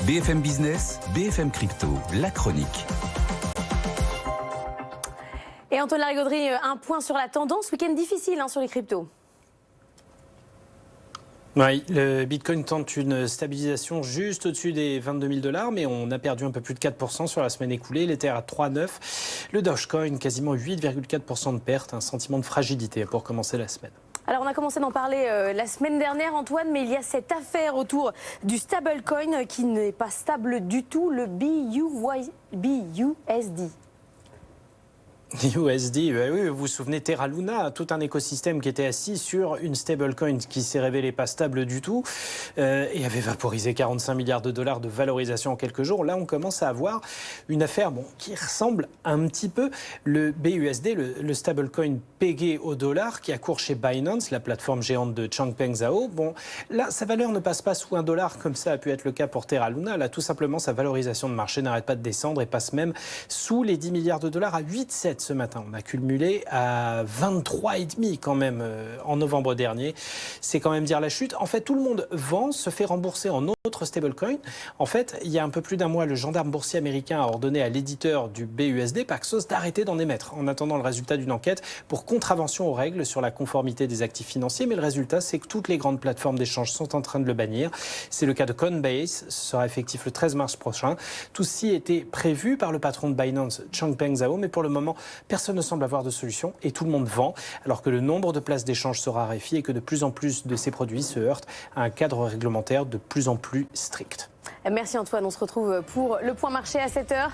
BFM Business, BFM Crypto, la chronique. Et Antoine Larigauderie, un point sur la tendance. Week-end difficile sur les cryptos. Oui, le Bitcoin tente une stabilisation juste au-dessus des 22 000 $, mais on a perdu un peu plus de 4% sur la semaine écoulée. L'Ether à 3,9. Le Dogecoin, quasiment 8,4% de perte. Un sentiment de fragilité pour commencer la semaine. Alors on a commencé d'en parler la semaine dernière, Antoine, mais il y a cette affaire autour du stablecoin qui n'est pas stable du tout, le BUSD. USD, oui, vous vous souvenez, Terra Luna, tout un écosystème qui était assis sur une stablecoin qui s'est révélée pas stable du tout et avait vaporisé 45 milliards de dollars de valorisation en quelques jours. Là, on commence à avoir une affaire qui ressemble un petit peu le BUSD, le stablecoin pégé au dollar qui a cours chez Binance, la plateforme géante de Changpeng Zhao. Bon, là, sa valeur ne passe pas sous $1 comme ça a pu être le cas pour Terra Luna. Là, tout simplement, sa valorisation de marché n'arrête pas de descendre et passe même sous les 10 milliards de dollars à 8,7 ce matin. On a cumulé à 23,5 quand même en novembre dernier. C'est quand même dire la chute. En fait, tout le monde vend, se fait rembourser en autres stablecoins. En fait, il y a un peu plus d'un mois, le gendarme boursier américain a ordonné à l'éditeur du BUSD, Paxos, d'arrêter d'en émettre en attendant le résultat d'une enquête pour contravention aux règles sur la conformité des actifs financiers. Mais le résultat, c'est que toutes les grandes plateformes d'échange sont en train de le bannir. C'est le cas de Coinbase. Ce sera effectif le 13 mars prochain. Tout ceci était prévu par le patron de Binance, Changpeng Zhao, mais pour le moment, personne ne semble avoir de solution et tout le monde vend, alors que le nombre de places d'échange se raréfie et que de plus en plus de ces produits se heurtent à un cadre réglementaire de plus en plus strict. Merci Antoine, on se retrouve pour le point marché à 7h.